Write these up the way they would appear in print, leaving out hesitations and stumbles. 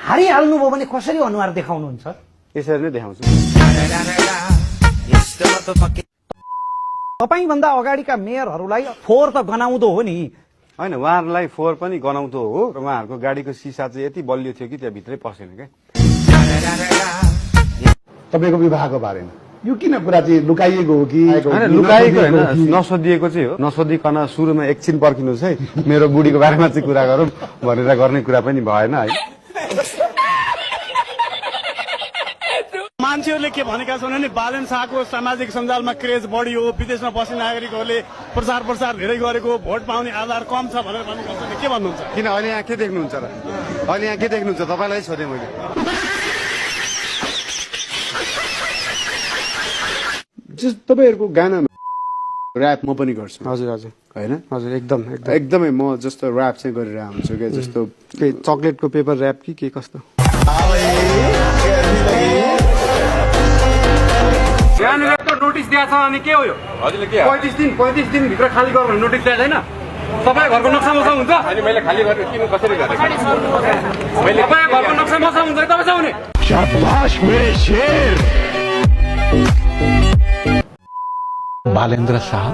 हारिहाल्नुभयो भने कसरी अनुहार देखाउनुहुन्छ? यसरी नै देखाउँछु। तपाईभन्दा अगाडिका मेयरहरूलाई फोहोर त गनाउँदो हो नि। होइन, उहाँहरूलाई फोहोर पनि गनाउँदो हो र उहाँहरूको गाडीको सिसा चाहिँ यति बलियो थियो कि त्यहाँभित्रै पसेन क्या। तपाईँको विवाहको बारेमा यो किन कुरा चाहिँ लुकाइएको हो कि? होइन, लुकाइएको होइन, नसोधिएको चाहिँ हो। नसोधिकन सुरुमा एकछिन पर्खिनुहोस् है, मेरो बुढीको बारेमा चाहिँ कुरा गरौँ भनेर गर्ने कुरा पनि भएन है। मान्छेहरूले के भनेका छन् भने बालन शाहको सामाजिक सञ्जालमा क्रेज बढी हो, विदेशमा बस्ने नागरिकहरूले प्रचार धेरै गरेको, भोट पाउने आधार कम छ भनेर भनेका छन्। के भन्नुहुन्छ? किन अहिले यहाँ के देख्नुहुन्छ र? अहिले यहाँ के देख्नुहुन्छ? तपाईँलाई सोधेँ मैले। तपाईँहरूको गानामा ऱ्याप म पनि गर्छु। हजुर हजुर होइन हजुर, एकदम एकदमै म जस्तो ऱ्याप चाहिँ गरेर आउँछु क्या। जस्तो चक्लेटको पेपर ऱ्याप कि के कस्तो? यहाँनिर त नोटिस दिएको छ अनि के हो यो? हजुरले के 35 दिन भित्र खाली गर्नु नोटिस दिएको छैन? तपाईँ घरको नक्सा मसा हुन्छ? अनि मैले खाली गरेर किन कसरी गरेँ? मैले तपाईँ घरको नक्सा मसा हुन्छ तपाईँ चाउने? शाबाश मेरे शेर। बालेन्द्र शाह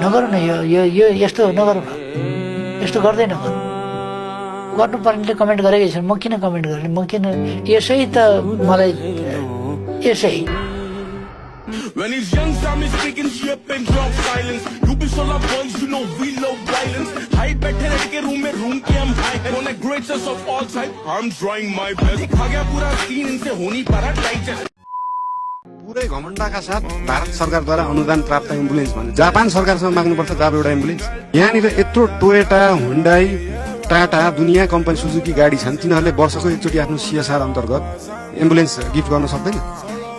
नगरौँ न, यो यस्तो नगरौँ न, यस्तो गर्दैन। गर्नुपर्नेले कमेन्ट गरेकै छन्, म किन कमेन्ट गर्ने? म किन यसै त मलाई यसै। When he's young, Sam is speaking shit and drop silence. You be so love boys, you know we love violence. High बैठे रह के room के हम high है. On the greatest of all time, I'm trying my best. दिखा गया पूरा scene इनसे हो नहीं पा रहा digest. पुरै घमण्डका साथ भारत सरकारद्वारा अनुदान प्राप्त एम्बुलेन्स भने जापान सरकारसँग माग्नुपर्छ जब एउटा एम्बुलेन्स। यहाँनिर यत्रो टोयोटा, हुन्डाई, टाटा, दुनियाँ कम्पनी, सुजुकी गाडी छन्, तिनीहरूले वर्षको एकचोटि आफ्नो CSR अन्तर्गत एम्बुलेन्स गिफ्ट गर्न सक्दैन?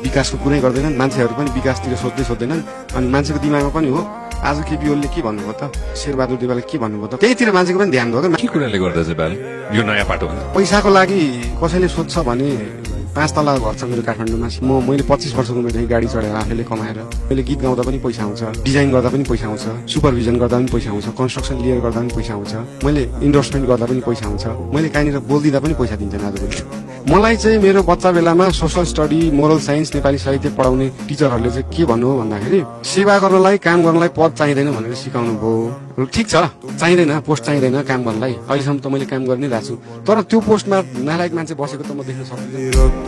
विकासको कुरै गर्दैनन्, मान्छेहरू पनि विकासतिर सोच्दैनन्। अनि मान्छेको दिमागमा पनि हो आज केपी ओलीले के भन्नुभयो त, शेरबहादुर देवालले के भन्नुभयो त, त्यहीतिर मान्छेको पनि ध्यान भयो। के कुराले गर्दा चाहिँ बाल यो नयाँ बाटो हुन्छ? पैसाको लागि कसैले सोध्छ भने 5 तला घर छ मेरो काठमाडौँमा। मैले 25 वर्षको उमेरदेखि गाडी चढेर आफैले कमाएर मैले गीत गाउँदा पनि पैसा आउँछ, डिजाइन गर्दा पनि पैसा आउँछ, सुपरभिजन गर्दा पनि पैसा आउँछ, कन्स्ट्रक्सन लिएर गर्दा पनि पैसा आउँछ, मैले इन्डोर्समेन्ट गर्दा पनि पैसा आउँछ, मैले कहीँनिर बोलिदिँदा पनि पैसा दिन्छन् आजभोलि। मलाई चाहिँ मेरो बच्चा बेलामा social study, moral science, Nepali साहित्य पढाउने टिचरहरूले चाहिँ के भन्नु हो भन्दाखेरि सेवा गर्नलाई, काम गर्नलाई पद चाहिँदैन भनेर सिकाउनु भयो। ठिक छ, चाहिँदैन, पोस्ट चाहिँदैन काम गर्नलाई। अहिलेसम्म त मैले काम गरिनै रहेको छु, तर त्यो पोस्टमा नालायक मान्छे बसेको त म देख्न सक्दिनँ।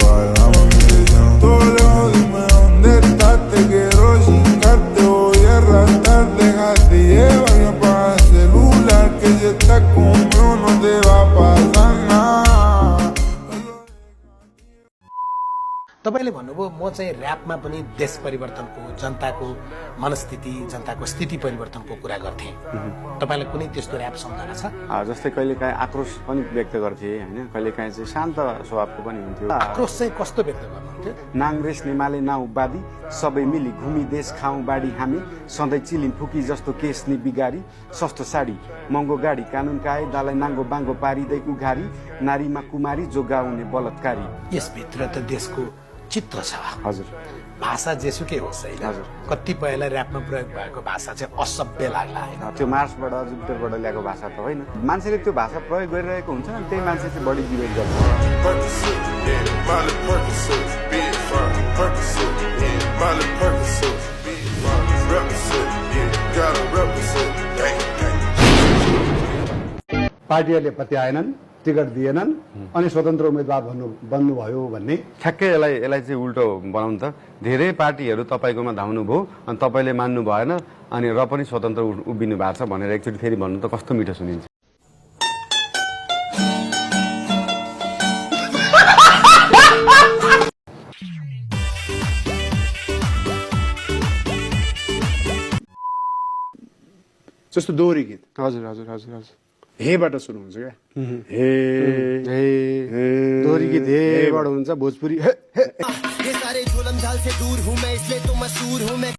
तपाईले भन्नुभयो म चाहिँ ऱ्यापमा पनि देश परिवर्तनको, जनताको मनस्थिति, जनताको स्थिति परिवर्तनको कुरा गर्थे। तपाईलाई कुनै त्यस्तो ऱ्याप सम्झना छ? जस्तै कहिलेकाहीँ आक्रोश पनि व्यक्त गर्थे होइन, कहिलेकाहीँ चाहिँ शान्त स्वभावको पनि हुन्थ्यो। आक्रोश चाहिँ कस्तो व्यक्त गर्नुहुन्थ्यो? नाङ्ग्रेस नेमाले नाउबादी सबै मिली घुमी देश खाउँ बाडी हामी, सधैँ चिलिम फुकी जस्तो केस नि बिगारी, सस्तो साडी महँगो गाडी, कानुन कायदालाई नाङ्गो बाङ्गो पारिँदै उघारी, नारीमा कुमारी जो गाउने बलात्कारी। यसभित्र त देशको चित्र छ। हजुर, भाषा जेसुकै होस् होइन, कतिपयलाई ऱ्यापमा प्रयोग भएको भाषा चाहिँ असभ्य लाग्ला होइन। त्यो मार्सबाट जुपिटरबाट ल्याएको भाषा त होइन, मान्छेले त्यो भाषा प्रयोग गरिरहेको हुन्छ अनि त्यही मान्छे चाहिँ बढी विरोध गर्छ। पार्टीहरूले पत्याएनन्, टिकट दिएनन् अनि स्वतन्त्र उम्मेदवार बन्नुभयो भन्ने ठ्याक्कै यसलाई चाहिँ उल्टो बनाउनु त। धेरै पार्टीहरू तपाईँकोमा धाउनु भयो अनि तपाईँले मान्नु भएन अनि र पनि स्वतन्त्र उभिनु भएको छ भनेर एकचोटि फेरि भन्नु त कस्तो मिठो सुनिन्छ। जस्तो दोहोरी गीत। हजुर हजुर हजुर हजुर, हेबाट सुरु हुन्छ क्या। हे दोहोरी गीत हेबाट हुन्छ, भोजपुरी ये सारे जुल्म झाल से दूर हूँ मैं, इसलिए तो मशहूर हूँ मैं।